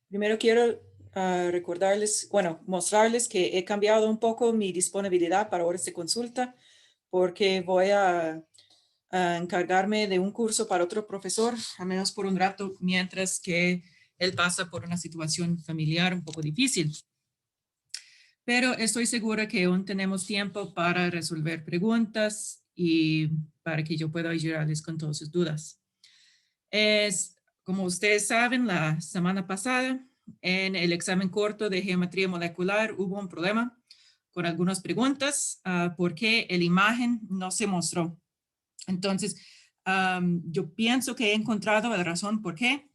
Primero quiero recordarles, bueno, mostrarles que he cambiado un poco mi disponibilidad para horas de consulta porque voy a encargarme de un curso para otro profesor, al menos por un rato, mientras que él pasa por una situación familiar un poco difícil. Pero estoy segura que aún tenemos tiempo para resolver preguntas y para que yo pueda ayudarles con todas sus dudas. Como ustedes saben, la semana pasada en el examen corto de geometría molecular hubo un problema con algunas preguntas porque la imagen no se mostró. Entonces, yo pienso que he encontrado la razón por qué.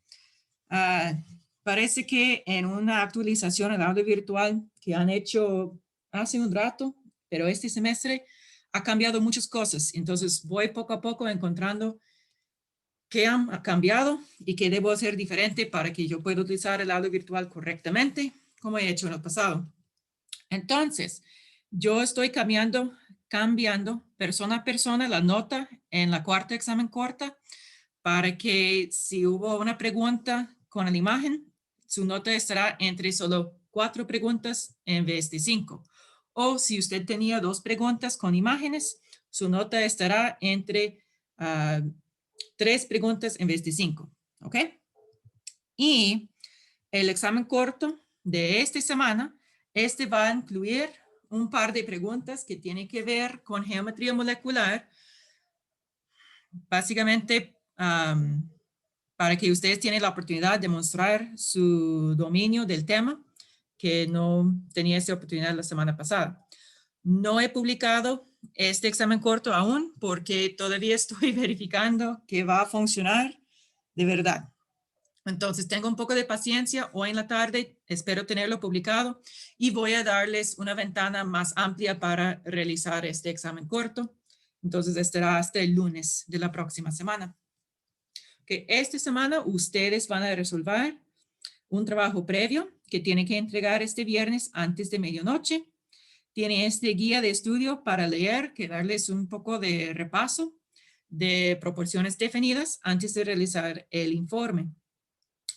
Uh, Parece que en una actualización al aula virtual que han hecho hace un rato, pero este semestre ha cambiado muchas cosas. Entonces, voy poco a poco encontrando qué han cambiado y qué debo hacer diferente para que yo pueda utilizar el aula virtual correctamente, como he hecho en el pasado. Entonces, yo estoy cambiando persona a persona la nota en la cuarta examen corta para que si hubo una pregunta con la imagen, su nota estará entre solo 4 preguntas en vez de 5. O si usted tenía 2 preguntas con imágenes, su nota estará entre 3 preguntas en vez de 5. ¿Ok? Y el examen corto de esta semana, va a incluir un par de preguntas que tienen que ver con geometría molecular, básicamente para que ustedes tienen la oportunidad de mostrar su dominio del tema, que no tenía esa oportunidad la semana pasada. No he publicado este examen corto aún porque todavía estoy verificando que va a funcionar de verdad. Entonces, tengo un poco de paciencia. Hoy en la tarde espero tenerlo publicado y voy a darles una ventana más amplia para realizar este examen corto. Entonces, estará hasta el lunes de la próxima semana. Que esta semana ustedes van a resolver un trabajo previo que tienen que entregar este viernes antes de medianoche. Tiene este guía de estudio para leer, que darles un poco de repaso de proporciones definidas antes de realizar el informe.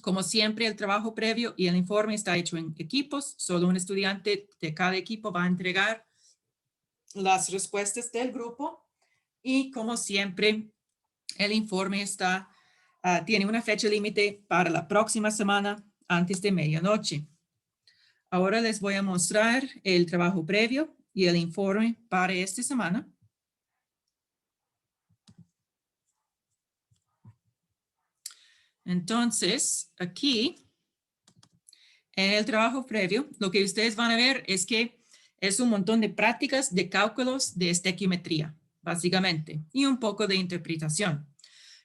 Como siempre, el trabajo previo y el informe está hecho en equipos. Solo un estudiante de cada equipo va a entregar las respuestas del grupo y como siempre, el informe tiene una fecha límite para la próxima semana antes de medianoche. Ahora les voy a mostrar el trabajo previo y el informe para esta semana. Entonces, aquí, en el trabajo previo, lo que ustedes van a ver es que es un montón de prácticas de cálculos de estequiometría, básicamente, y un poco de interpretación.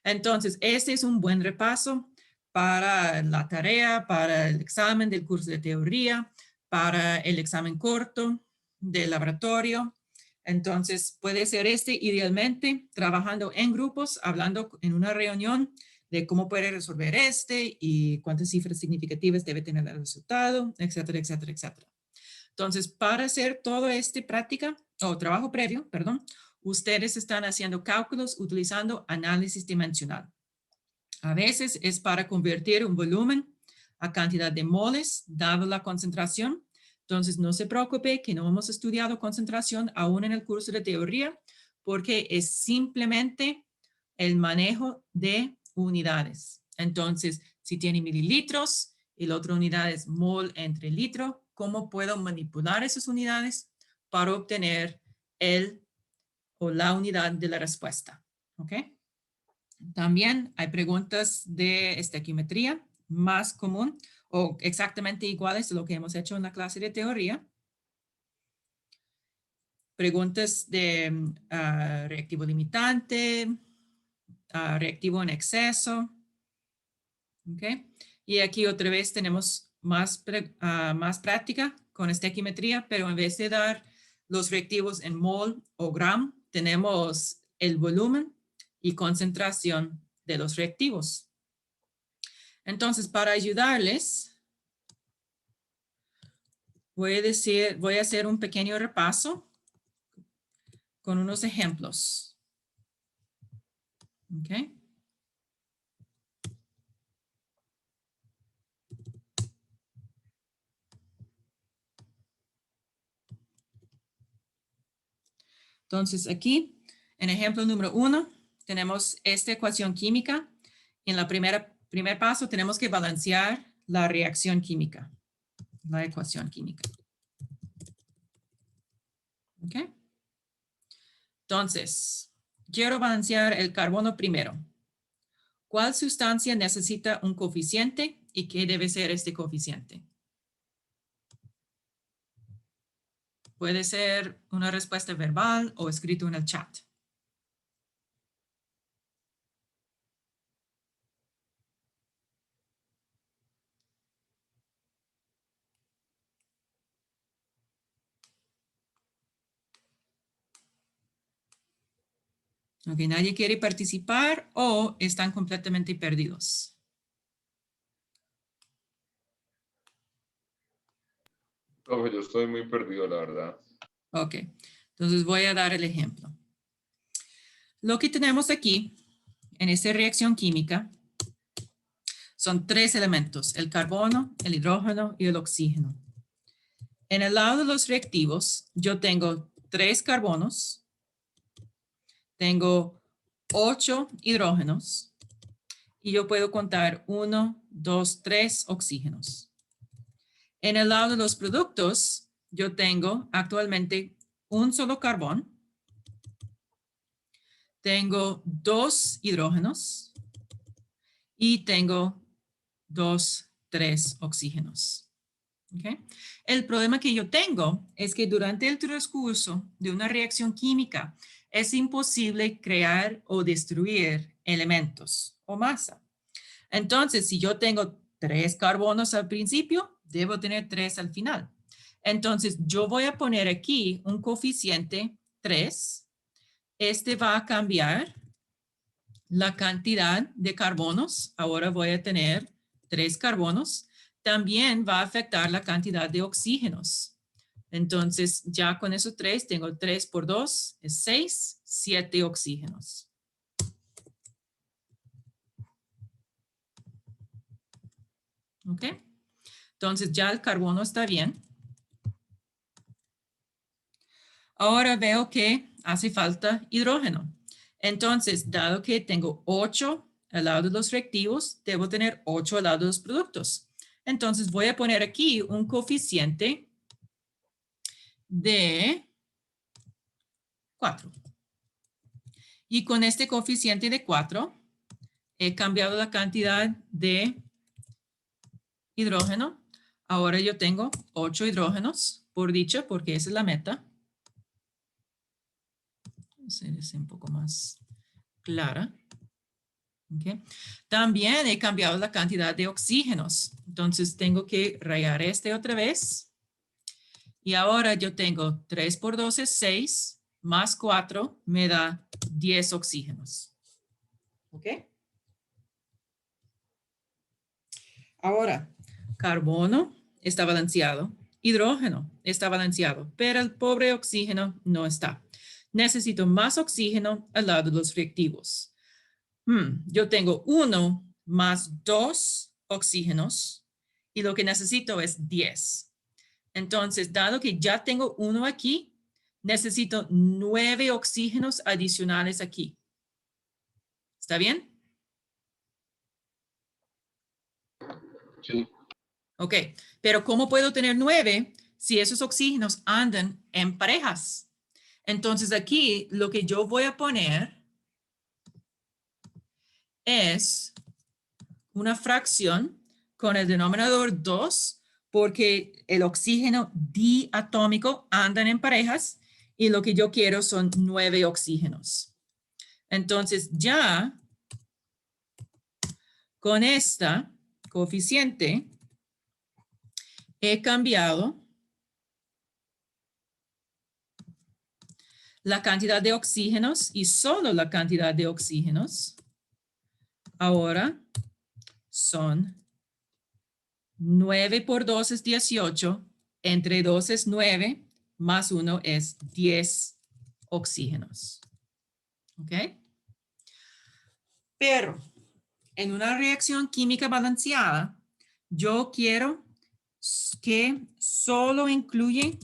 Entonces, este es un buen repaso para la tarea, para el examen del curso de teoría, para el examen corto del laboratorio. Entonces, puede ser idealmente trabajando en grupos, hablando en una reunión de cómo puede resolver y cuántas cifras significativas debe tener el resultado, etcétera, etcétera, etcétera. Entonces, para hacer todo práctica o trabajo previo, perdón, ustedes están haciendo cálculos utilizando análisis dimensional. A veces es para convertir un volumen a cantidad de moles, dado la concentración. Entonces, no se preocupe que no hemos estudiado concentración aún en el curso de teoría, porque es simplemente el manejo de unidades. Entonces, si tiene mililitros y la otra unidad es mol entre litro, ¿cómo puedo manipular esas unidades para obtener la unidad de la respuesta? ¿Ok? También hay preguntas de estequiometría más común o exactamente iguales a lo que hemos hecho en la clase de teoría. Preguntas de reactivo limitante, reactivo en exceso. ¿Okay? Y aquí otra vez tenemos más práctica con estequiometría, pero en vez de dar los reactivos en mol o gram, tenemos el volumen y concentración de los reactivos. Entonces, para ayudarles, voy a hacer un pequeño repaso con unos ejemplos. ¿Ok? Entonces aquí, en ejemplo número 1, tenemos esta ecuación química. En la primer paso tenemos que balancear la reacción química, la ecuación química. ¿Ok? Entonces, quiero balancear el carbono primero. ¿Cuál sustancia necesita un coeficiente y qué debe ser este coeficiente? Puede ser una respuesta verbal o escrito en el chat. Ok, ¿nadie quiere participar o están completamente perdidos? Profe, yo estoy muy perdido, la verdad. Ok, entonces voy a dar el ejemplo. Lo que tenemos aquí, en esta reacción química, son 3 elementos, el carbono, el hidrógeno y el oxígeno. En el lado de los reactivos, yo tengo 3 carbonos, tengo 8 hidrógenos y yo puedo contar 1, 2, 3 oxígenos. En el lado de los productos, yo tengo actualmente un solo carbón, tengo 2 hidrógenos y tengo 2, 3 oxígenos. ¿Okay? El problema que yo tengo es que durante el transcurso de una reacción química es imposible crear o destruir elementos o masa. Entonces, si yo tengo 3 carbonos al principio, debo tener 3 al final. Entonces, yo voy a poner aquí un coeficiente 3. Este va a cambiar la cantidad de carbonos. Ahora voy a tener 3 carbonos. También va a afectar la cantidad de oxígenos. Entonces, ya con esos 3, tengo 3 por 2, es 6, 7 oxígenos. ¿Ok? Entonces, ya el carbono está bien. Ahora veo que hace falta hidrógeno. Entonces, dado que tengo 8 al lado de los reactivos, debo tener 8 al lado de los productos. Entonces, voy a poner aquí un coeficiente de 4. Y con este coeficiente de 4, he cambiado la cantidad de hidrógeno. Ahora yo tengo 8 hidrógenos, por dicho, porque esa es la meta. Hacer eso un poco más clara. Okay. También he cambiado la cantidad de oxígenos. Entonces tengo que rayar este otra vez. Y ahora yo tengo 3 por 2 es 6, más 4 me da 10 oxígenos. ¿Ok? Ahora, carbono está balanceado, hidrógeno está balanceado, pero el pobre oxígeno no está. Necesito más oxígeno al lado de los reactivos. Yo tengo 1 más 2 oxígenos y lo que necesito es 10. Entonces, dado que ya tengo 1 aquí, necesito 9 oxígenos adicionales aquí. ¿Está bien? Sí. Ok, pero ¿cómo puedo tener 9 si esos oxígenos andan en parejas? Entonces aquí lo que yo voy a poner es una fracción con el denominador 2 porque el oxígeno diatómico andan en parejas y lo que yo quiero son 9 oxígenos. Entonces ya con esta coeficiente he cambiado la cantidad de oxígenos y solo la cantidad de oxígenos. Ahora son 9 por 2 es 18, entre 2 es 9, más 1 es 10 oxígenos. ¿Ok? Pero en una reacción química balanceada, yo quiero que solo incluye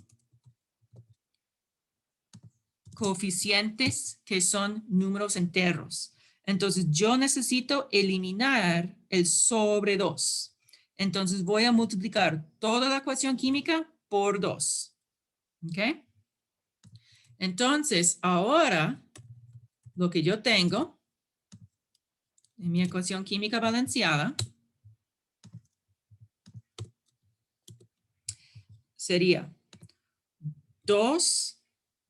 coeficientes que son números enteros. Entonces, yo necesito eliminar el sobre 2. Entonces, voy a multiplicar toda la ecuación química por 2. ¿Ok? Entonces, ahora, lo que yo tengo en mi ecuación química balanceada sería 2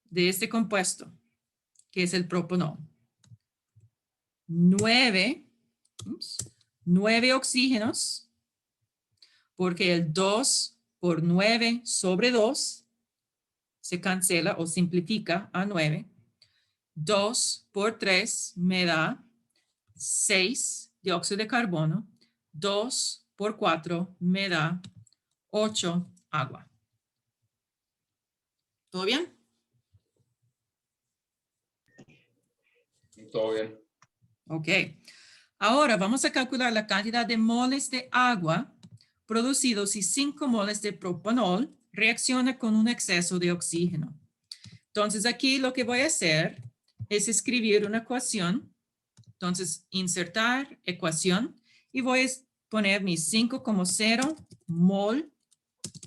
de este compuesto, que es el propanol. 9 oxígenos, porque el 2 por 9 sobre 2 se cancela o simplifica a 9. 2 por 3 me da 6 dióxido de carbono. 2 por 4 me da 8 agua. ¿Todo bien? Todo bien. Ok. Ahora vamos a calcular la cantidad de moles de agua producidos si 5 moles de propanol reacciona con un exceso de oxígeno. Entonces aquí lo que voy a hacer es escribir una ecuación. Entonces insertar ecuación y voy a poner mi 5,0 mol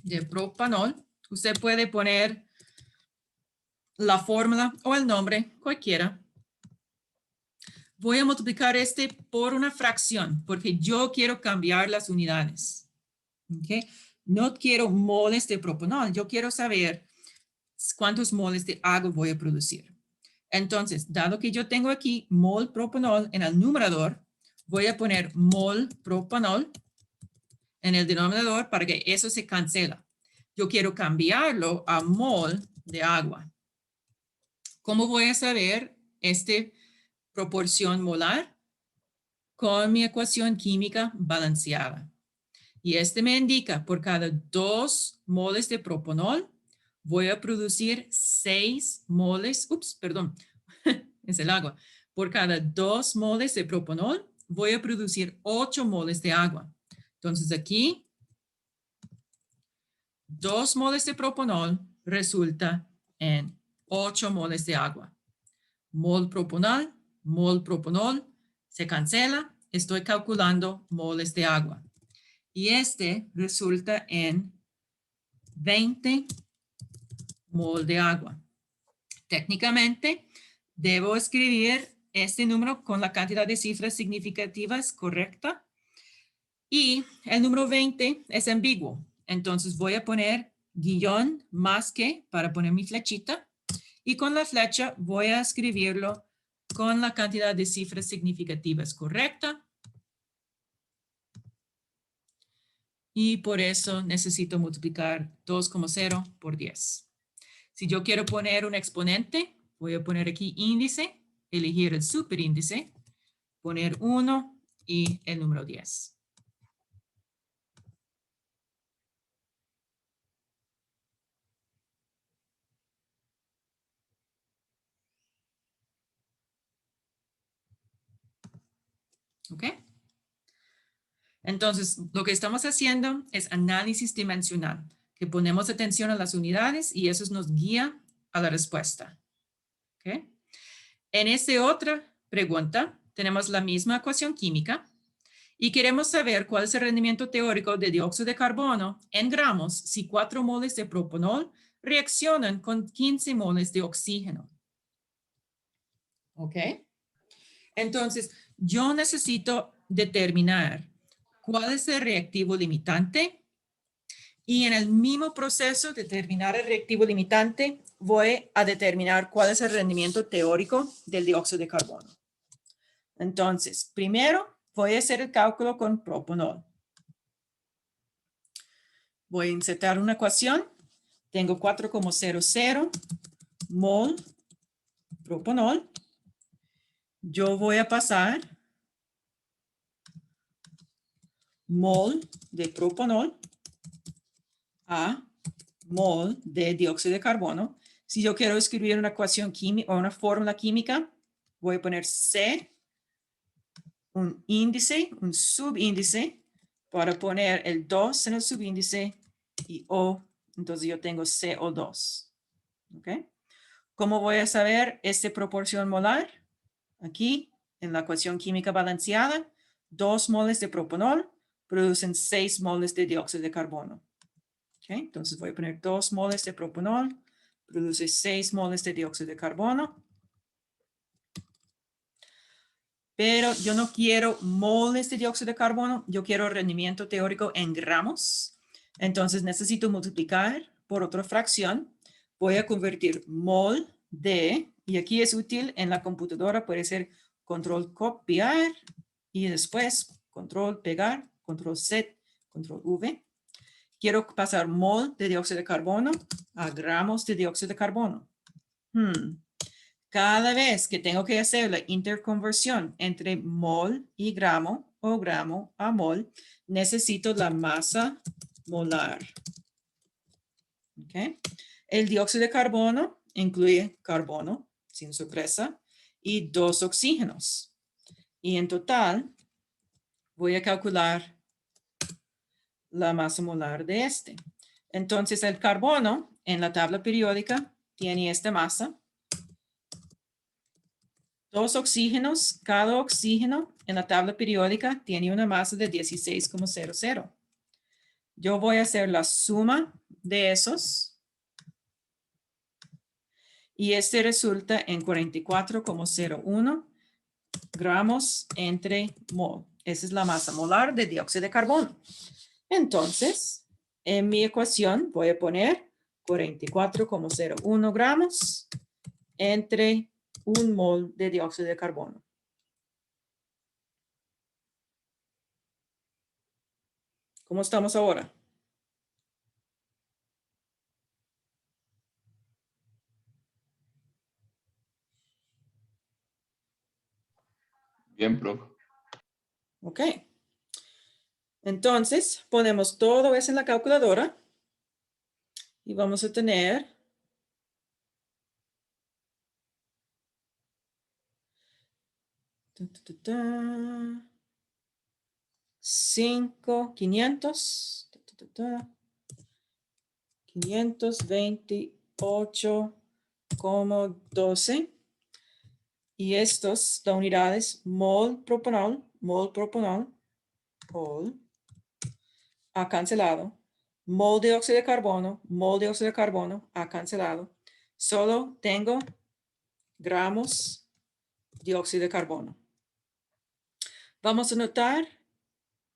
de propanol. Usted puede poner la fórmula o el nombre, cualquiera. Voy a multiplicar este por una fracción porque yo quiero cambiar las unidades. ¿Okay? No quiero moles de propanol, yo quiero saber cuántos moles de agua voy a producir. Entonces, dado que yo tengo aquí mol propanol en el numerador, voy a poner mol propanol en el denominador para que eso se cancela. Yo quiero cambiarlo a mol de agua. ¿Cómo voy a saber esta proporción molar? Con mi ecuación química balanceada. Y este me indica por cada 2 moles de propanol, voy a producir 6 moles, es el agua. Por cada 2 moles de propanol, voy a producir 8 moles de agua. Entonces aquí, 2 moles de propanol resulta en 8 moles de agua. Mol propanol, se cancela, estoy calculando moles de agua. Y este resulta en 20 mol de agua. Técnicamente, debo escribir este número con la cantidad de cifras significativas correcta. Y el número 20 es ambiguo. Entonces voy a poner guión más que para poner mi flechita. Y con la flecha voy a escribirlo con la cantidad de cifras significativas correcta. Y por eso necesito multiplicar 2,0 por 10. Si yo quiero poner un exponente, voy a poner aquí índice, elegir el superíndice, poner 1 y el número 10. ¿Ok? Entonces, lo que estamos haciendo es análisis dimensional, que ponemos atención a las unidades y eso nos guía a la respuesta. ¿Ok? En esta otra pregunta, tenemos la misma ecuación química y queremos saber cuál es el rendimiento teórico de dióxido de carbono en gramos si 4 moles de propanol reaccionan con 15 moles de oxígeno. ¿Ok? Entonces, yo necesito determinar cuál es el reactivo limitante y en el mismo proceso de determinar el reactivo limitante, voy a determinar cuál es el rendimiento teórico del dióxido de carbono. Entonces, primero voy a hacer el cálculo con propanol. Voy a insertar una ecuación. Tengo 4,00 mol propanol. Yo voy a pasar mol de propanol a mol de dióxido de carbono. Si yo quiero escribir una ecuación química o una fórmula química, voy a poner C, un índice, un subíndice, para poner el 2 en el subíndice y O. Entonces yo tengo CO2. ¿Ok? ¿Cómo voy a saber esta proporción molar? Aquí, en la ecuación química balanceada, 2 moles de propanol producen 6 moles de dióxido de carbono. ¿Okay? Entonces voy a poner 2 moles de propanol, produce 6 moles de dióxido de carbono. Pero yo no quiero moles de dióxido de carbono, yo quiero rendimiento teórico en gramos. Entonces necesito multiplicar por otra fracción. Voy a convertir mol de, y aquí es útil en la computadora, puede ser control copiar y después control pegar, control Z, control V. Quiero pasar mol de dióxido de carbono a gramos de dióxido de carbono. Cada vez que tengo que hacer la interconversión entre mol y gramo o gramo a mol, necesito la masa molar. ¿Okay? El dióxido de carbono incluye carbono, sin sorpresa, y 2 oxígenos. Y en total, voy a calcular la masa molar de este. Entonces, el carbono en la tabla periódica tiene esta masa. 2 oxígenos, cada oxígeno en la tabla periódica tiene una masa de 16,00. Yo voy a hacer la suma de esos y este resulta en 44,01 gramos entre mol. Esa es la masa molar de dióxido de carbono. Entonces, en mi ecuación voy a poner 44,01 gramos entre 1 mol de dióxido de carbono. ¿Cómo estamos ahora? Bien, profe. Ok. Entonces, ponemos todo eso en la calculadora y vamos a tener 528,12 y estos da unidades mol propanol, mol ha cancelado, mol dióxido de carbono ha cancelado. Solo tengo gramos dióxido de carbono. Vamos a notar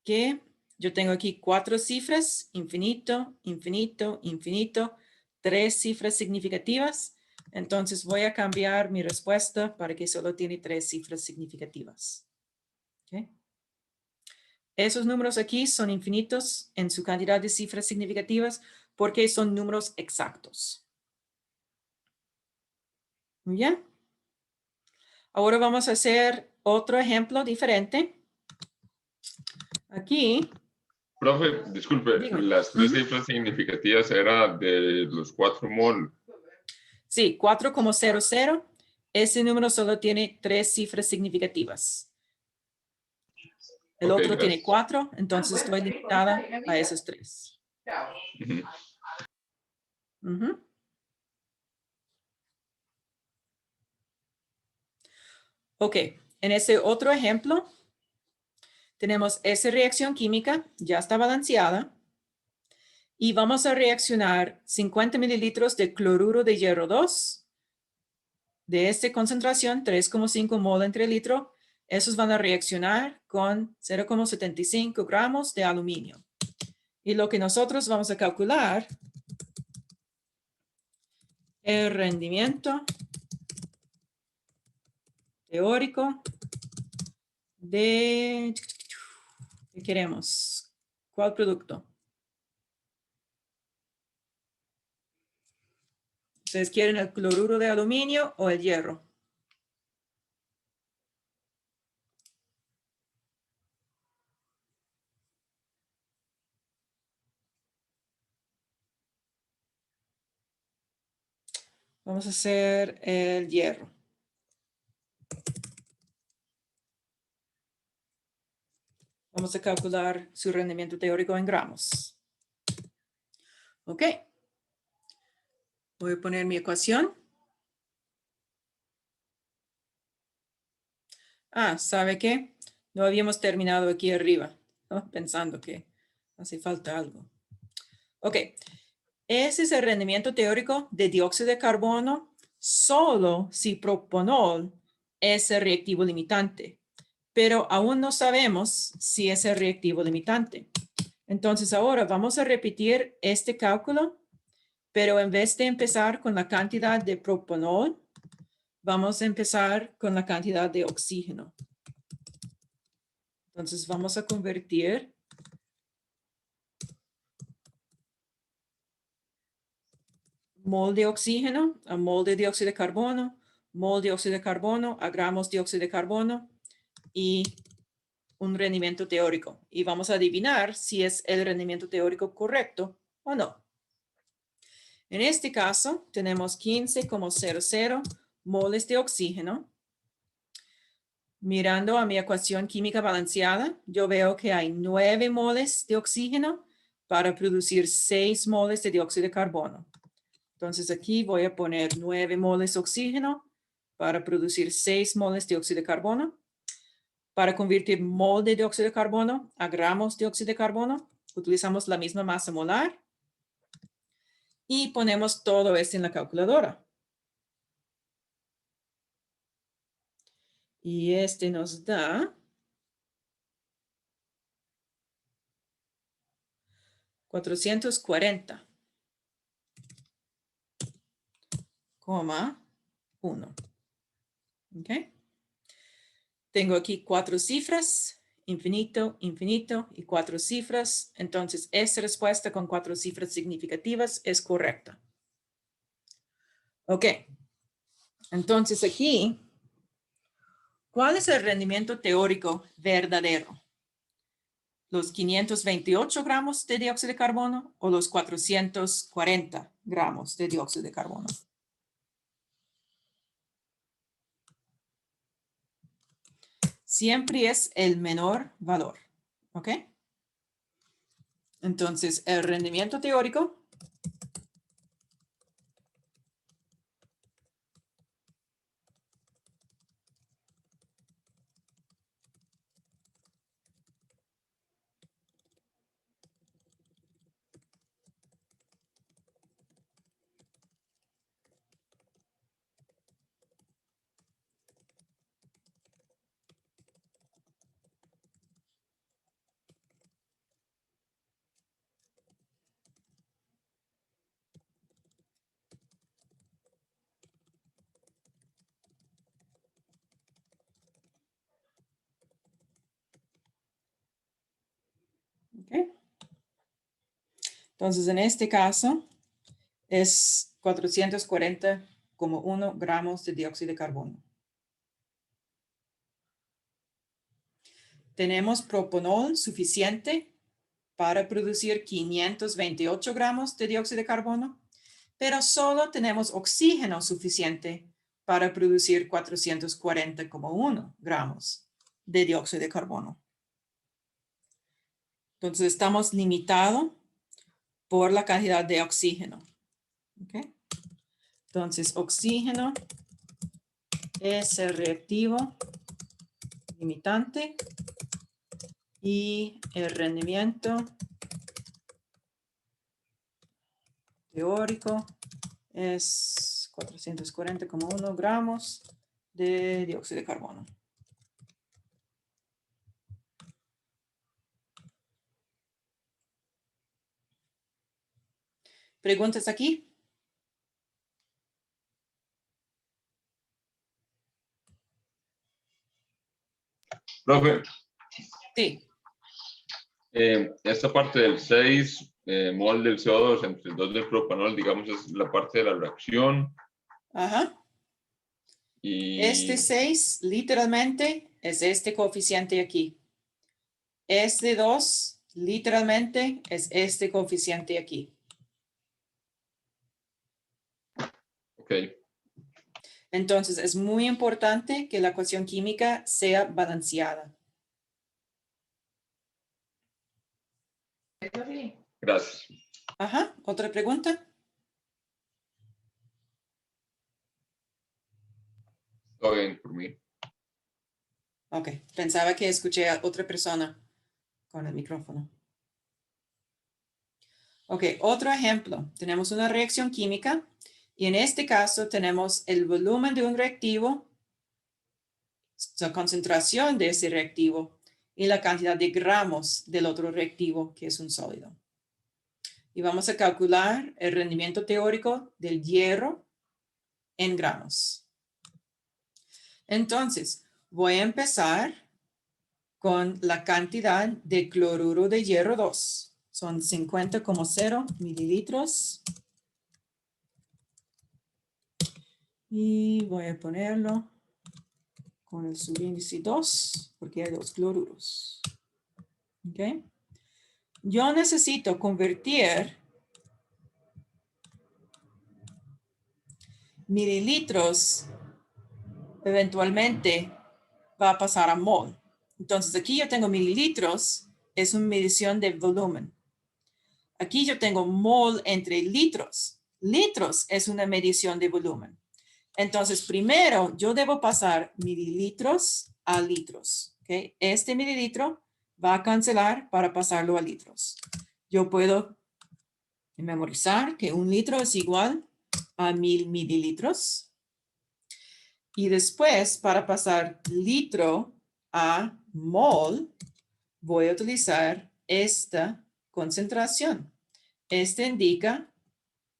que yo tengo aquí 4 cifras, infinito, infinito, infinito, 3 cifras significativas. Entonces voy a cambiar mi respuesta para que solo tiene 3 cifras significativas. ¿Okay? Esos números aquí son infinitos en su cantidad de cifras significativas porque son números exactos. Muy bien. Ahora vamos a hacer otro ejemplo diferente. Aquí. Profe, disculpe, Dígame. las 3 cifras significativas eran de los 4 mol. Sí, 4,00. Ese número solo tiene 3 cifras significativas. El Ok, otro tiene gracias. 4, entonces estoy limitada a esos 3. Ujú. Ok, en ese otro ejemplo, tenemos esa reacción química, ya está balanceada, y vamos a reaccionar 50 mililitros de cloruro de hierro 2, de esta concentración, 3,5 mol entre litro, esos van a reaccionar con 0,75 gramos de aluminio. Y lo que nosotros vamos a calcular, el rendimiento teórico de, ¿qué queremos? ¿Cuál producto? ¿Ustedes quieren el cloruro de aluminio o el hierro? Vamos a hacer el hierro. Vamos a calcular su rendimiento teórico en gramos. Ok. Voy a poner mi ecuación. Ah, ¿sabe qué? No habíamos terminado aquí arriba, ¿no? Pensando que hace falta algo. Ok, ese es el rendimiento teórico de dióxido de carbono solo si propanol es el reactivo limitante, pero aún no sabemos si es el reactivo limitante. Entonces ahora vamos a repetir este cálculo, pero en vez de empezar con la cantidad de propanol, vamos a empezar con la cantidad de oxígeno. Entonces vamos a convertir mol de oxígeno a mol de dióxido de carbono, mol de dióxido de carbono a gramos de dióxido de carbono y un rendimiento teórico. Y vamos a adivinar si es el rendimiento teórico correcto o no. En este caso, tenemos 15,00 moles de oxígeno. Mirando a mi ecuación química balanceada, yo veo que hay 9 moles de oxígeno para producir 6 moles de dióxido de carbono. Entonces aquí voy a poner 9 moles de oxígeno para producir 6 moles de dióxido de carbono. Para convertir mol de dióxido de carbono a gramos de dióxido de carbono, utilizamos la misma masa molar y ponemos todo esto en la calculadora. Y este nos da 440,1. ¿Ok? Tengo aquí 4 cifras, infinito, infinito y 4 cifras. Entonces, esta respuesta con 4 cifras significativas es correcta. Ok. Entonces, aquí, ¿cuál es el rendimiento teórico verdadero? ¿Los 528 gramos de dióxido de carbono o los 440 gramos de dióxido de carbono? Siempre es el menor valor. ¿Ok? Entonces, el rendimiento teórico ¿ok? Entonces, en este caso, es 440,1 gramos de dióxido de carbono. Tenemos propanol suficiente para producir 528 gramos de dióxido de carbono, pero solo tenemos oxígeno suficiente para producir 440,1 gramos de dióxido de carbono. Entonces, estamos limitados por la cantidad de oxígeno. ¿Okay? Entonces, oxígeno es el reactivo limitante y el rendimiento teórico es 440,1 gramos de dióxido de carbono. ¿Preguntas aquí? Profe, Sí. esta parte del 6 mol del CO2 entre el 2 del propanol, digamos, es la parte de la reacción. Ajá. Este Y 6 literalmente es este coeficiente aquí. Este 2 literalmente es este coeficiente aquí. ok, Entonces es muy importante que la ecuación química sea balanceada. gracias. Ajá. ¿Otra pregunta? Todo bien por mí. Ok, pensaba que escuché a otra persona con el micrófono. Ok, otro ejemplo. Tenemos una reacción química y en este caso tenemos el volumen de un reactivo, la concentración de ese reactivo y la cantidad de gramos del otro reactivo que es un sólido. Y vamos a calcular el rendimiento teórico del hierro en gramos. Entonces, voy a empezar con la cantidad de cloruro de hierro 2. Son 50,0 mililitros. Y voy a ponerlo con el subíndice 2, porque hay 2 cloruros. ¿Ok? Yo necesito convertir mililitros, eventualmente va a pasar a mol. Entonces aquí yo tengo mililitros, es una medición de volumen. Aquí yo tengo mol entre litros. Litros es una medición de volumen. Entonces, primero yo debo pasar mililitros a litros. ¿Okay? Este mililitro va a cancelar para pasarlo a litros. Yo puedo memorizar que 1 litro es igual a 1000 mililitros. Y después, para pasar litro a mol, voy a utilizar esta concentración. Este indica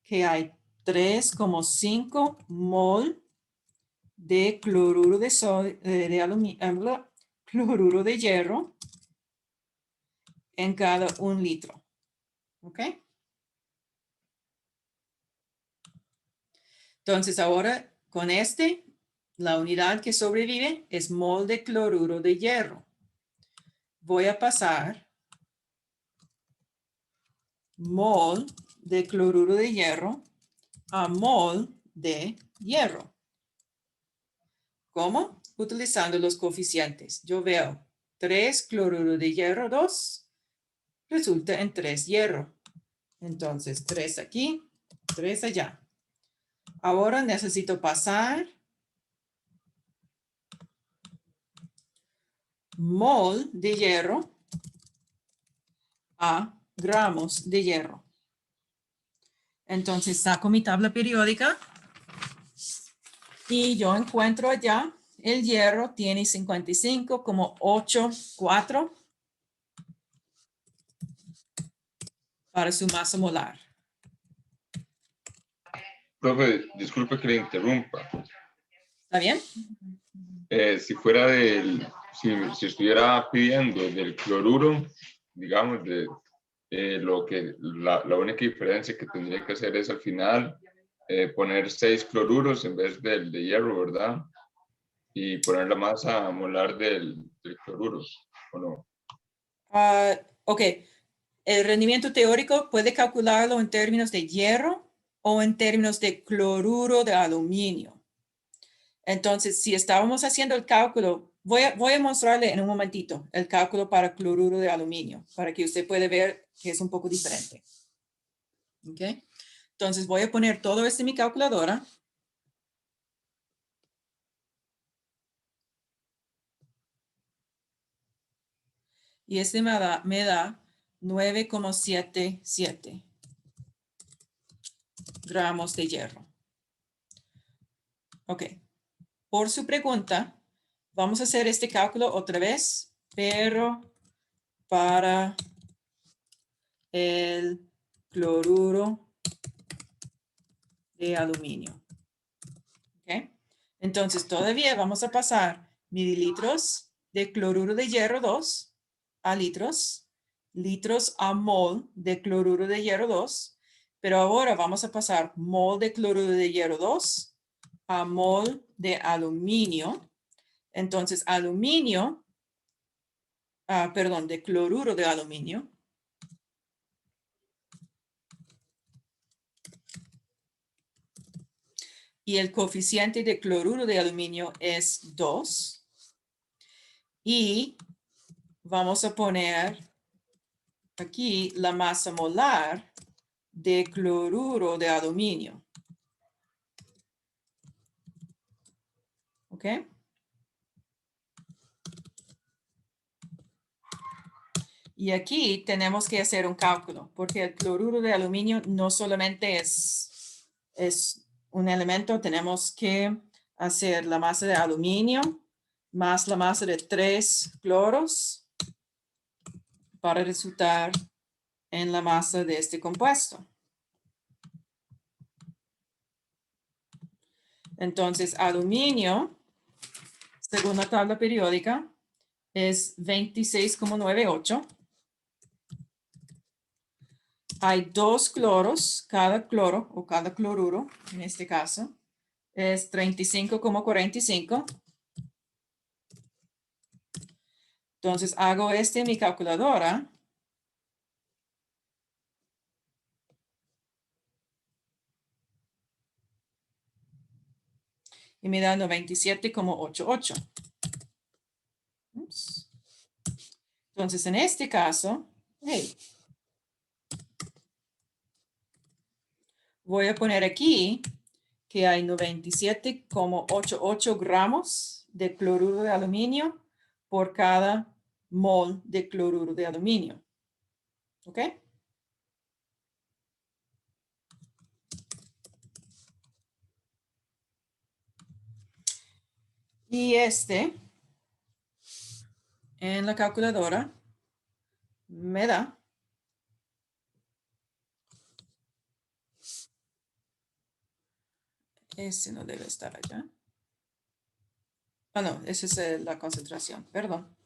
que hay 3,5 mol de cloruro cloruro de hierro en cada 1 litro. ¿Ok? Entonces ahora con la unidad que sobrevive es mol de cloruro de hierro. Voy a pasar mol de cloruro de hierro a mol de hierro. ¿Cómo? Utilizando los coeficientes. Yo veo 3 cloruro de hierro 2 resulta en 3 hierro. Entonces 3 aquí, 3 allá. Ahora necesito pasar mol de hierro a gramos de hierro. Entonces saco mi tabla periódica y yo encuentro allá el hierro tiene 55,84 para su masa molar. Profe, disculpe que le interrumpa. ¿Está bien? Si fuera si estuviera pidiendo del cloruro, digamos, la única diferencia que tendría que hacer es al final poner 6 cloruros en vez del de hierro, ¿verdad? Y poner la masa molar del cloruro, ¿o no? Ok. El rendimiento teórico puede calcularlo en términos de hierro o en términos de cloruro de aluminio. Entonces, si estábamos haciendo el cálculo, voy a mostrarle en un momentito el cálculo para cloruro de aluminio, para que usted pueda ver que es un poco diferente. ¿Ok? Entonces, voy a poner todo esto en mi calculadora. Y este me da 9,77 gramos de hierro. Ok. Por su pregunta, vamos a hacer este cálculo otra vez, pero para el cloruro de aluminio. ¿Ok? Entonces, todavía vamos a pasar mililitros de cloruro de hierro 2 a litros, litros a mol de cloruro de hierro 2, pero ahora vamos a pasar mol de cloruro de hierro 2 a mol de aluminio. Entonces, de cloruro de aluminio. Y el coeficiente de cloruro de aluminio es 2. Y vamos a poner aquí la masa molar de cloruro de aluminio. ¿Ok? Y aquí tenemos que hacer un cálculo, porque el cloruro de aluminio no solamente es un elemento, tenemos que hacer la masa de aluminio más la masa de 3 cloros para resultar en la masa de este compuesto. Entonces, aluminio, según la tabla periódica, es 26,98. Hay 2 cloros, cada cloro o cada cloruro, en este caso, es 35,45. Entonces hago en mi calculadora. Y me da 97,88. Entonces en este caso, voy a poner aquí que hay 97,88 gramos de cloruro de aluminio por cada mol de cloruro de aluminio. ¿Ok? Y en la calculadora me da no debe estar allá. Ah, no, esa es la concentración, perdón.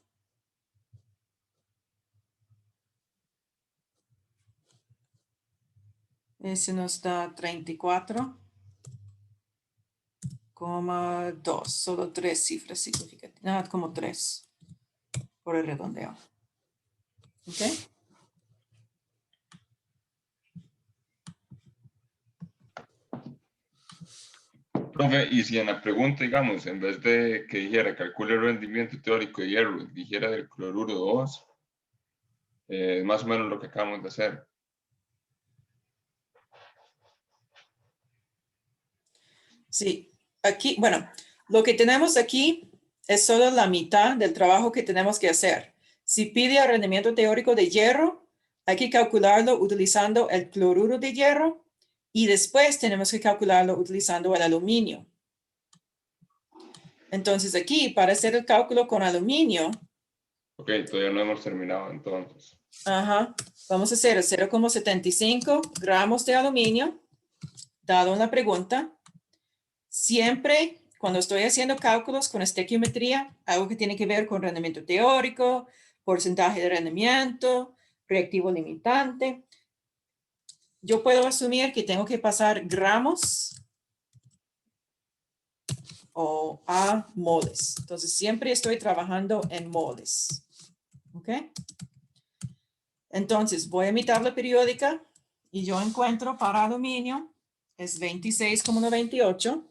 Ese nos da 34,2, solo 3 cifras significativas, nada, como 3 por el redondeo. ¿Ok? Profe, y si en la pregunta, digamos, en vez de que dijera calcule el rendimiento teórico de hierro, dijera del cloruro 2, es más o menos lo que acabamos de hacer. Sí, aquí, bueno, lo que tenemos aquí es solo la mitad del trabajo que tenemos que hacer. Si pide el rendimiento teórico de hierro, hay que calcularlo utilizando el cloruro de hierro y después tenemos que calcularlo utilizando el aluminio. Entonces aquí, para hacer el cálculo con aluminio. Ok, todavía no hemos terminado entonces. Ajá, vamos a hacer 0,75 gramos de aluminio, dado en la pregunta. Siempre, cuando estoy haciendo cálculos con estequiometría, algo que tiene que ver con rendimiento teórico, porcentaje de rendimiento, reactivo limitante, yo puedo asumir que tengo que pasar gramos o a moles. Entonces, siempre estoy trabajando en moles. ¿Ok? Entonces, voy a mi tabla periódica y yo encuentro para aluminio es 26,98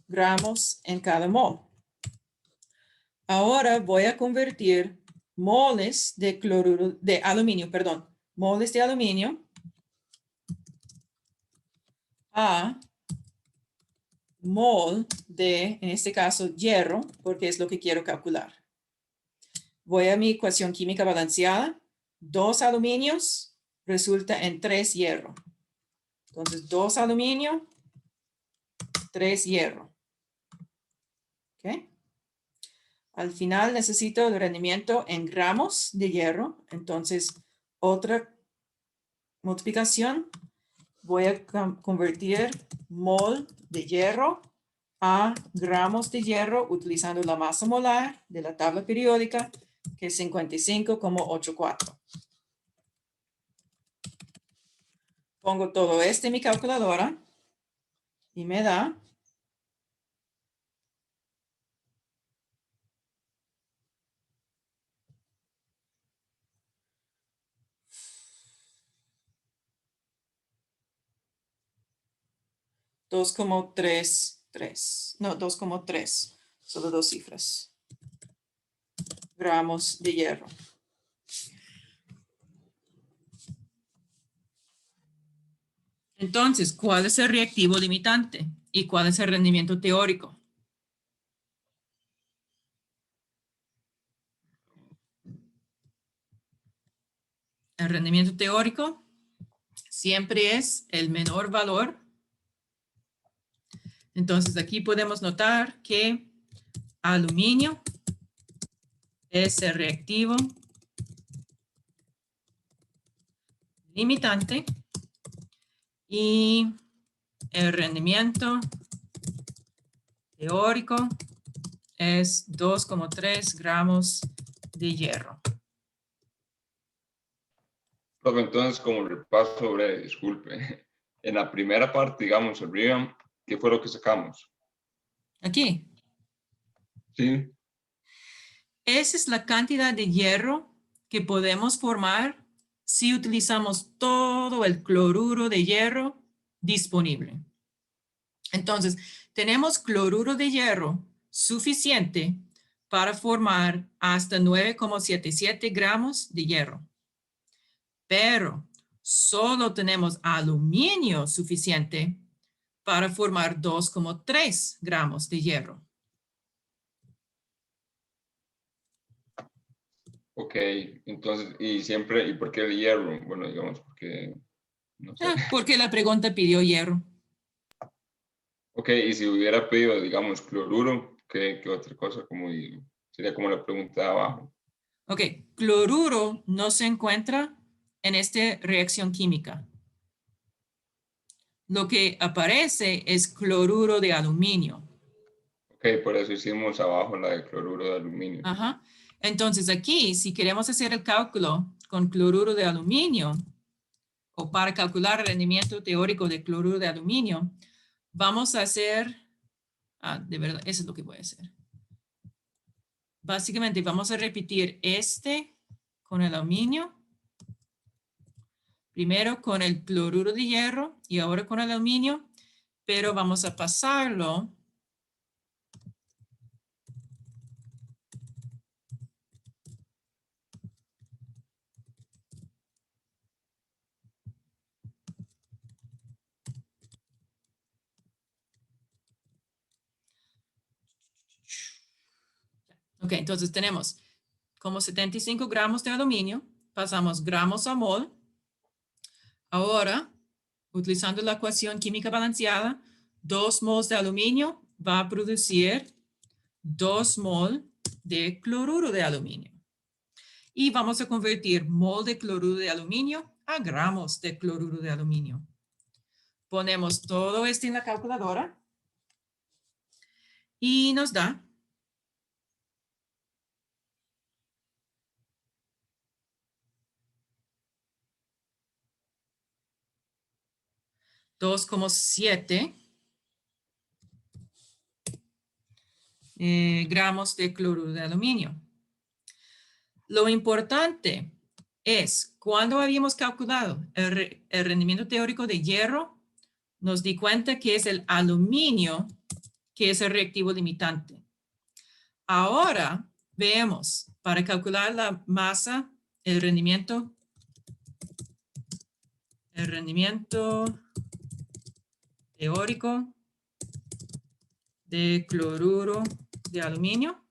gramos en cada mol. Ahora voy a convertir moles de cloruro de aluminio, perdón, moles de aluminio a mol de, en este caso, hierro, porque es lo que quiero calcular. Voy a mi ecuación química balanceada. 2 aluminios resulta en 3 hierro. Entonces, 2 aluminio, 3 hierro. ¿Ok? Al final necesito el rendimiento en gramos de hierro. Entonces, otra multiplicación. Voy a convertir mol de hierro a gramos de hierro utilizando la masa molar de la tabla periódica, que es 55,84. Pongo todo esto en mi calculadora y me da 2,33. No, 2,3. Solo 2 cifras. Gramos de hierro. Entonces, ¿cuál es el reactivo limitante? ¿Y cuál es el rendimiento teórico? el rendimiento teórico siempre es el menor valor. Entonces aquí podemos notar que aluminio es el reactivo limitante y el rendimiento teórico es 2,3 gramos de hierro. Profe, entonces, como repaso breve, disculpe, en la primera parte, digamos, arriba, ¿qué fue lo que sacamos? Aquí, Sí, esa es la cantidad de hierro que podemos formar si utilizamos todo el cloruro de hierro disponible. Entonces, tenemos cloruro de hierro suficiente para formar hasta 9,77 gramos de hierro. Pero solo tenemos aluminio suficiente para formar 2,3 gramos de hierro. ok, entonces, ¿y por qué el hierro? Bueno, digamos, porque, no sé. Porque la pregunta pidió hierro. Ok, y si hubiera pedido, digamos, cloruro, ¿qué otra cosa? Sería como la pregunta de abajo. Ok, cloruro no se encuentra en esta reacción química. Lo que aparece es cloruro de aluminio. Ok, por eso hicimos abajo la de cloruro de aluminio. Ajá. Entonces aquí, si queremos hacer el cálculo con cloruro de aluminio, o para calcular el rendimiento teórico de cloruro de aluminio, vamos a hacer, de verdad, eso es lo que voy a hacer. Básicamente vamos a repetir este con el aluminio, primero con el cloruro de hierro y ahora con el aluminio, pero vamos a pasarlo Ok, entonces tenemos como 75 gramos de aluminio, pasamos gramos a mol. Ahora, utilizando la ecuación química balanceada, 2 mols de aluminio va a producir 2 mol de cloruro de aluminio. Y vamos a convertir mol de cloruro de aluminio a gramos de cloruro de aluminio. Ponemos todo esto en la calculadora y nos da 2,7 gramos de cloruro de aluminio. Lo importante es, cuando habíamos calculado el rendimiento teórico de hierro, nos di cuenta que es el aluminio que es el reactivo limitante. Ahora veamos, para calcular la masa, el rendimiento teórico de cloruro de aluminio.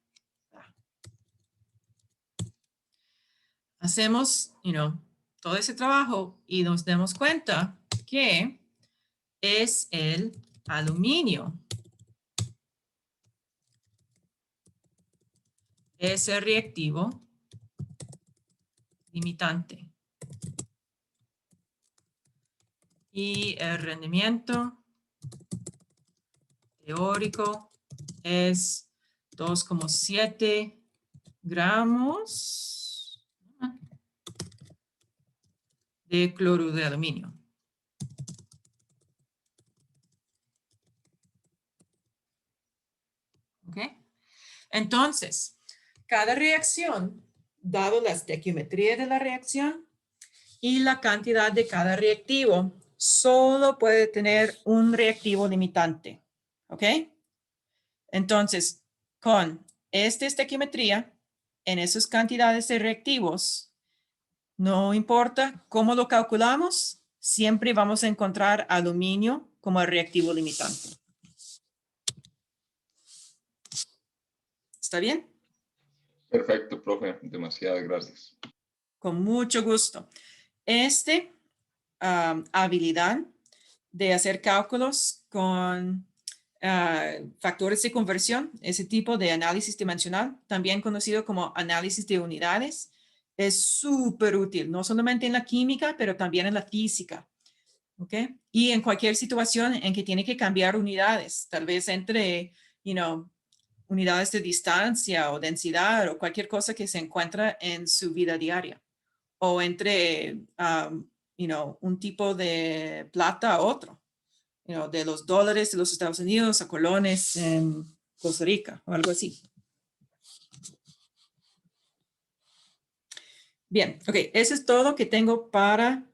Hacemos, todo ese trabajo y nos damos cuenta que es el aluminio. Es el reactivo limitante. Y el rendimiento teórico es 2,7 gramos de cloruro de aluminio. ¿Ok? Entonces, cada reacción, dado la estequiometría de la reacción y la cantidad de cada reactivo, solo puede tener un reactivo limitante. ¿Ok? Entonces, con esta estequiometría, en esas cantidades de reactivos, no importa cómo lo calculamos, siempre vamos a encontrar aluminio como el reactivo limitante. ¿Está bien? Perfecto, profe. Demasiadas gracias. Con mucho gusto. habilidad de hacer cálculos con factores de conversión, ese tipo de análisis dimensional, también conocido como análisis de unidades, es súper útil, no solamente en la química, pero también en la física. ¿Ok? Y en cualquier situación en que tiene que cambiar unidades, tal vez entre, unidades de distancia o densidad o cualquier cosa que se encuentra en su vida diaria, o entre, un tipo de plata a otro, de los dólares de los Estados Unidos a colones en Costa Rica o algo así. Bien, ok, eso es todo que tengo para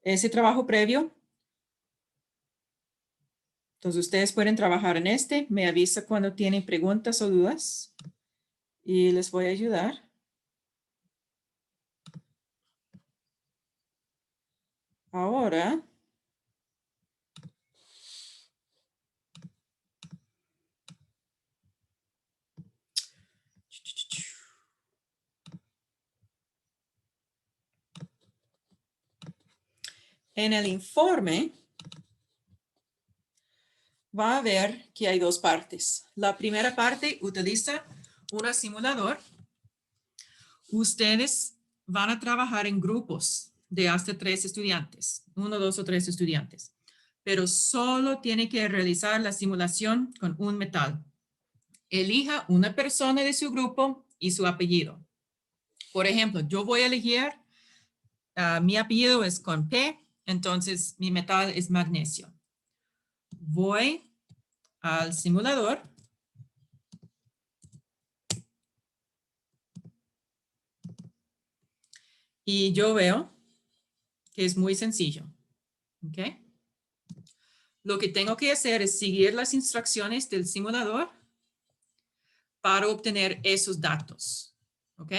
ese trabajo previo. Entonces ustedes pueden trabajar en este. Me avisa cuando tienen preguntas o dudas y les voy a ayudar. Ahora, en el informe va a ver que hay dos partes. La primera parte utiliza un simulador. Ustedes van a trabajar en grupos de hasta 3 estudiantes, 1, 2 o 3 estudiantes, pero solo tiene que realizar la simulación con un metal. Elija una persona de su grupo y su apellido. Por ejemplo, yo voy a elegir, mi apellido es con P, entonces mi metal es magnesio. Voy al simulador. Y yo veo que es muy sencillo. ¿Ok? Lo que tengo que hacer es seguir las instrucciones del simulador para obtener esos datos. ¿Ok?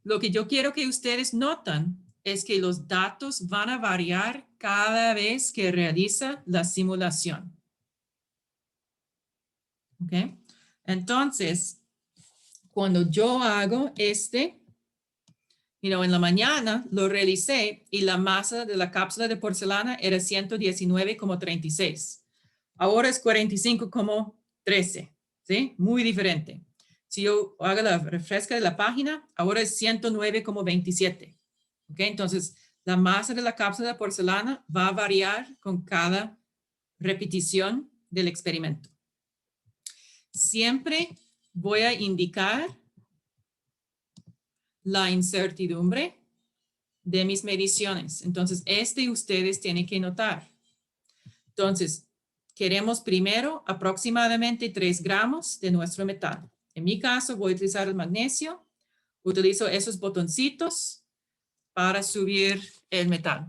Lo que yo quiero que ustedes noten es que los datos van a variar cada vez que realiza la simulación. ¿Ok? Entonces, cuando yo hago en la mañana lo realicé y la masa de la cápsula de porcelana era 119,36. Ahora es 45,13, ¿sí? Muy diferente. Si yo hago la refresca de la página, ahora es 109,27. ¿Ok? Entonces, la masa de la cápsula de porcelana va a variar con cada repetición del experimento. Siempre voy a indicar la incertidumbre de mis mediciones. Entonces, ustedes tienen que notar. Entonces, queremos primero aproximadamente 3 gramos de nuestro metal. En mi caso, voy a utilizar el magnesio. Utilizo esos botoncitos para subir el metal.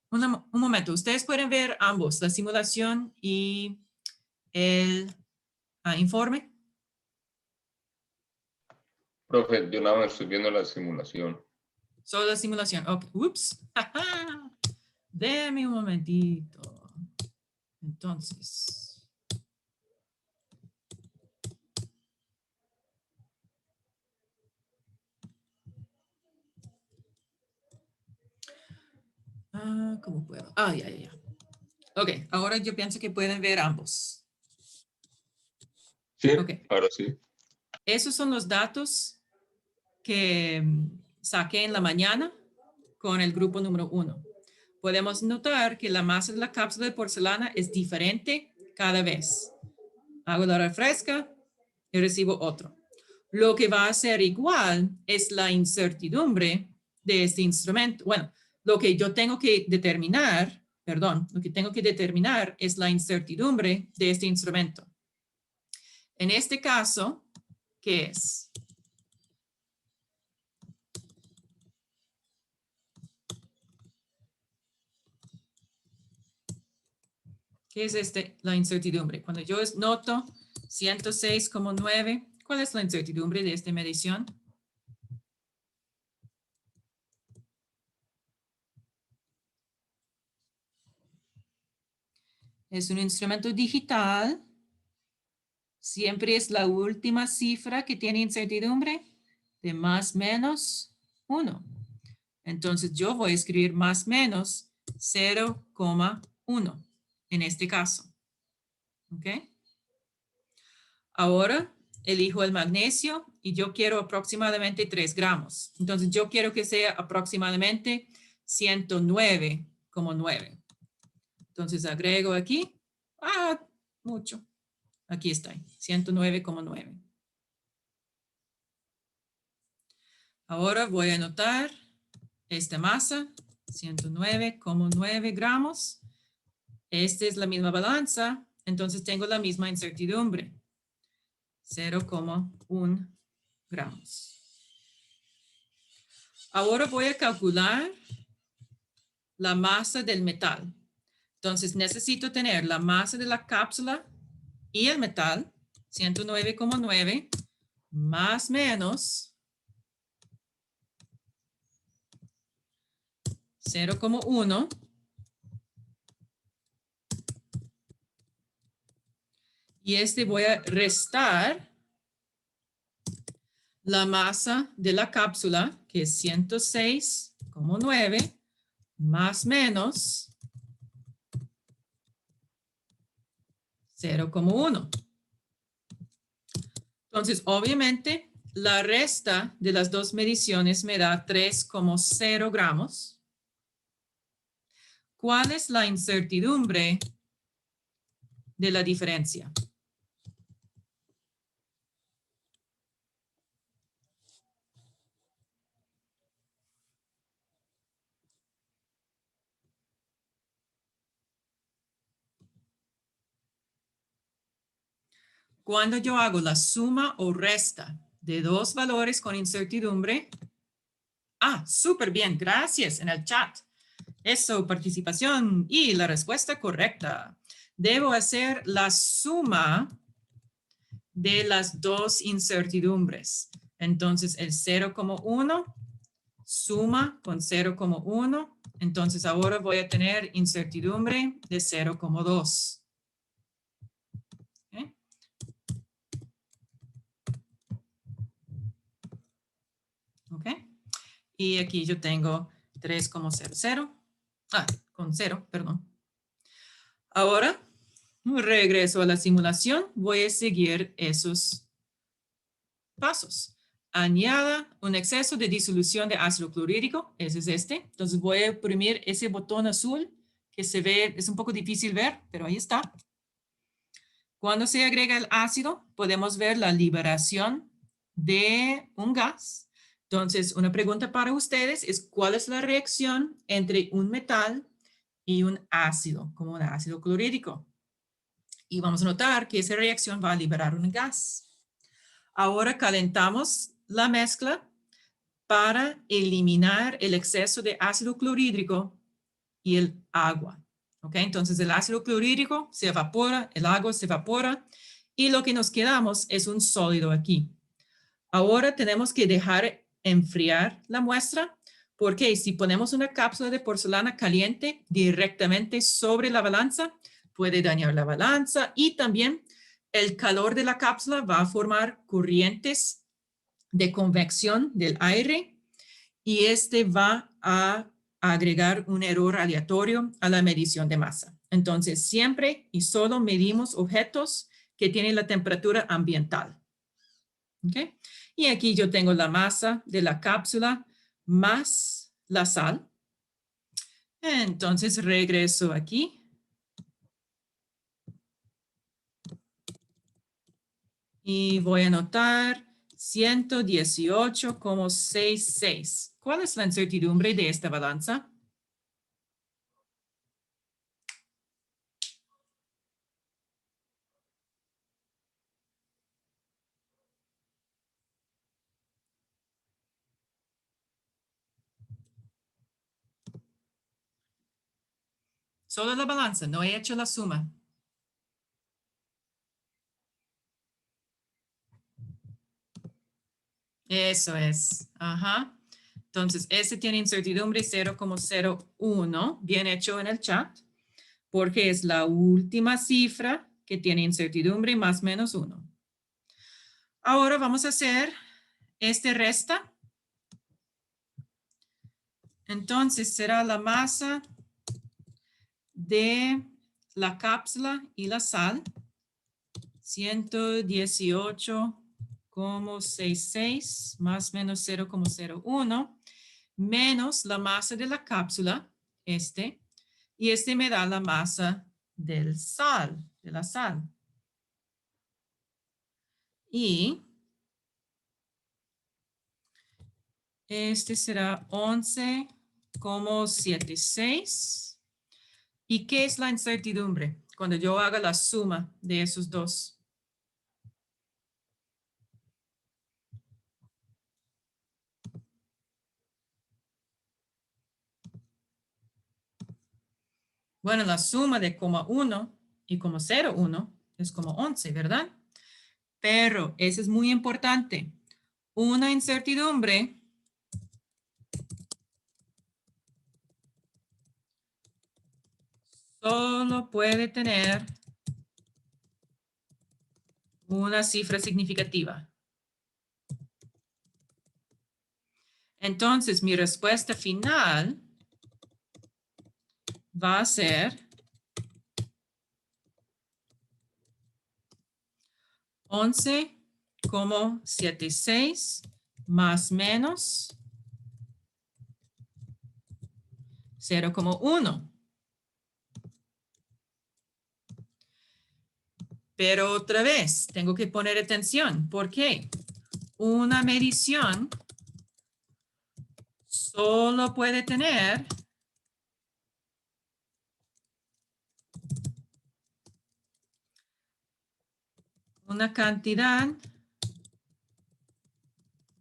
Un momento, ustedes pueden ver ambos, la simulación y el informe. Profe, yo nada más estoy viendo la simulación. Solo la simulación. Ok, ups. Deme un momentito. Entonces. ¿Cómo puedo? Ya. Ok, ahora yo pienso que pueden ver ambos. Sí, okay. Ahora sí. Esos son los datos que saqué en la mañana con el grupo número 1. Podemos notar que la masa de la cápsula de porcelana es diferente cada vez. Hago la refresca y recibo otro. Lo que va a ser igual es la incertidumbre de este instrumento. Bueno, lo que yo tengo que determinar, lo que tengo que determinar es la incertidumbre de este instrumento. En este caso, ¿qué es? ¿Qué es la incertidumbre? Cuando yo noto 106,9, ¿cuál es la incertidumbre de esta medición? Es un instrumento digital. Siempre es la última cifra que tiene incertidumbre de más menos 1. Entonces yo voy a escribir más o menos 0,1 en este caso. ¿Ok? Ahora elijo el magnesio y yo quiero aproximadamente 3 gramos. Entonces yo quiero que sea aproximadamente 109,9. Entonces agrego aquí, mucho. Aquí está, 109,9. Ahora voy a anotar esta masa, 109,9 gramos. Esta es la misma balanza, entonces tengo la misma incertidumbre, 0,1 gramos. Ahora voy a calcular la masa del metal. Entonces necesito tener la masa de la cápsula y el metal, 109,9, más o menos 0,1. Y voy a restar la masa de la cápsula, que es 106,9, más o menos 0,1. Entonces, obviamente, la resta de las dos mediciones me da 3,0 gramos. ¿Cuál es la incertidumbre de la diferencia? Cuando yo hago la suma o resta de dos valores con incertidumbre, súper bien, gracias en el chat. Eso, participación y la respuesta correcta. Debo hacer la suma de las dos incertidumbres. Entonces, el 0,1 suma con 0,1. Entonces, ahora voy a tener incertidumbre de 0,2. ¿Okay? ¿Ok? Y aquí yo tengo 3,00. Con 0, perdón. Ahora, regreso a la simulación. Voy a seguir esos pasos. Añada un exceso de disolución de ácido clorhídrico. Ese es este. Entonces voy a oprimir ese botón azul que se ve, es un poco difícil ver, pero ahí está. Cuando se agrega el ácido, podemos ver la liberación de un gas. Entonces, una pregunta para ustedes es, ¿cuál es la reacción entre un metal y un ácido, como un ácido clorhídrico? Y vamos a notar que esa reacción va a liberar un gas. Ahora calentamos la mezcla para eliminar el exceso de ácido clorhídrico y el agua. ¿Ok? Entonces el ácido clorhídrico se evapora, el agua se evapora y lo que nos quedamos es un sólido aquí. Ahora tenemos que dejar enfriar la muestra porque si ponemos una cápsula de porcelana caliente directamente sobre la balanza, puede dañar la balanza y también el calor de la cápsula va a formar corrientes de convección del aire y va a agregar un error aleatorio a la medición de masa. Entonces, siempre y solo medimos objetos que tienen la temperatura ambiental. ¿Okay? Y aquí yo tengo la masa de la cápsula más la sal. Entonces, regreso aquí. Y voy a anotar 118,66. ¿Cuál es la incertidumbre de esta balanza? Solo la balanza, no he hecho la suma. Eso es. Ajá. Entonces, este tiene incertidumbre 0,01, bien hecho en el chat, porque es la última cifra que tiene incertidumbre más menos 1. Ahora vamos a hacer resta. Entonces será la masa de la cápsula y la sal, 118,66 más o menos 0,01, menos la masa de la cápsula, y me da la masa de la sal. Y será 11,76. ¿Y qué es la incertidumbre? Cuando yo haga la suma de esos dos. Bueno, la suma de 1 y 0,1 es como 11, ¿verdad? Pero eso es muy importante. Una incertidumbre solo puede tener una cifra significativa. Entonces, mi respuesta final va a ser 11,76 más menos 0,1. Pero otra vez, tengo que poner atención. ¿Por qué? Una medición solo puede tener una cantidad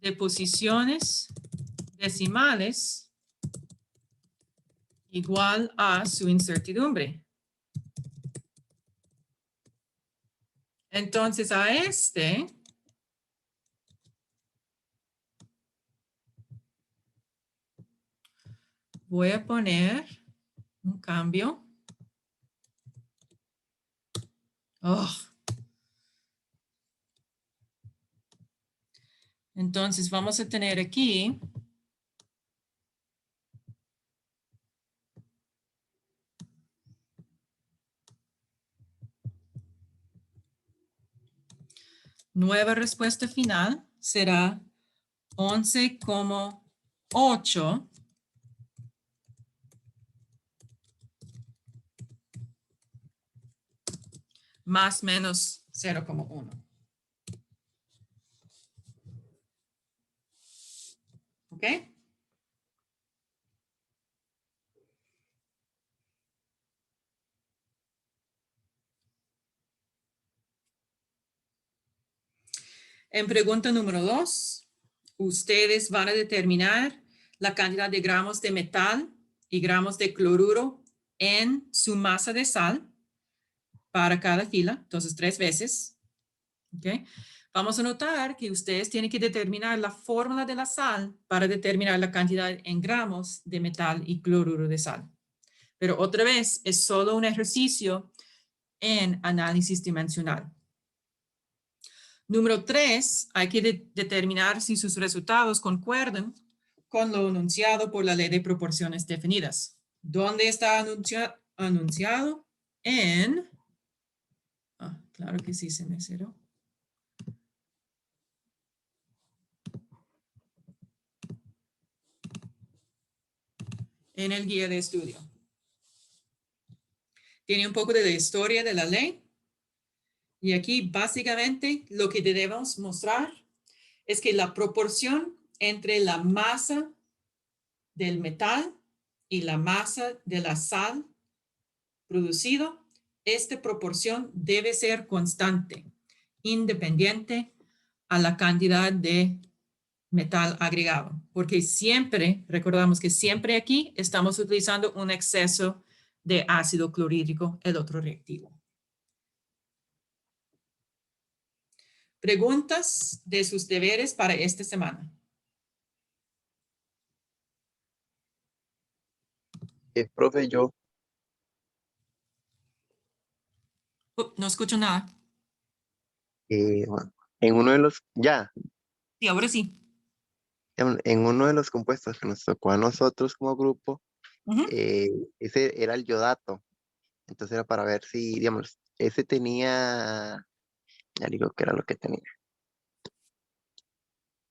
de posiciones decimales igual a su incertidumbre. Entonces a voy a poner un cambio. Entonces vamos a tener aquí nueva respuesta final será 11,8 más menos 0,1. ¿Ok? En pregunta número 2, ustedes van a determinar la cantidad de gramos de metal y gramos de cloruro en su masa de sal para cada fila, entonces 3 veces. ¿Okay? Vamos a notar que ustedes tienen que determinar la fórmula de la sal para determinar la cantidad en gramos de metal y cloruro de sal. Pero otra vez, es solo un ejercicio en análisis dimensional. Número 3, hay que determinar si sus resultados concuerdan con lo anunciado por la ley de proporciones definidas. ¿Dónde está anunciado? Claro que sí, se me cerró. En el guía de estudio. Tiene un poco de la historia de la ley. Y aquí básicamente lo que debemos mostrar es que la proporción entre la masa del metal y la masa de la sal producido, esta proporción debe ser constante, independiente a la cantidad de metal agregado, porque siempre, recordamos que siempre aquí estamos utilizando un exceso de ácido clorhídrico, el otro reactivo. Preguntas de sus deberes para esta semana. Profe, yo No escucho nada. bueno, en uno de los, ya, Sí, ahora sí. En uno de los compuestos que nos tocó a nosotros como grupo, Ujú. ese era el yodato. Entonces era para ver si, digamos, ese tenía, ya digo que era lo que tenía.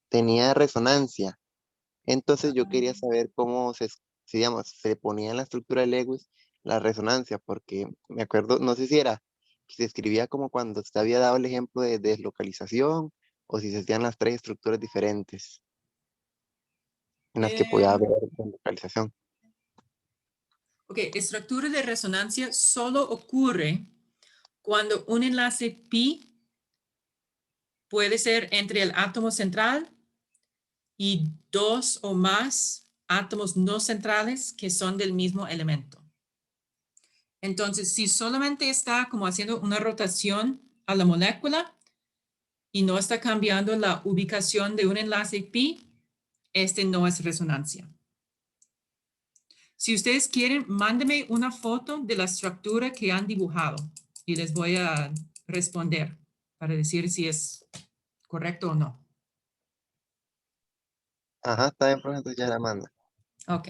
Tenía resonancia. Entonces yo quería saber cómo si, digamos, se ponía en la estructura de Lewis la resonancia, porque me acuerdo, no sé si era que se escribía como cuando usted había dado el ejemplo de deslocalización, o si se hacían las tres estructuras diferentes en las que podía Eh, haber deslocalización. ok, estructura de resonancia solo ocurre cuando un enlace pi puede ser entre el átomo central y dos o más átomos no centrales que son del mismo elemento. Entonces, si solamente está como haciendo una rotación a la molécula y no está cambiando la ubicación de un enlace pi, este no es resonancia. Si ustedes quieren, mándenme una foto de la estructura que han dibujado y les voy a responder para decir si es correcto o no. Ajá, está bien, profe, entonces ya la manda. Ok.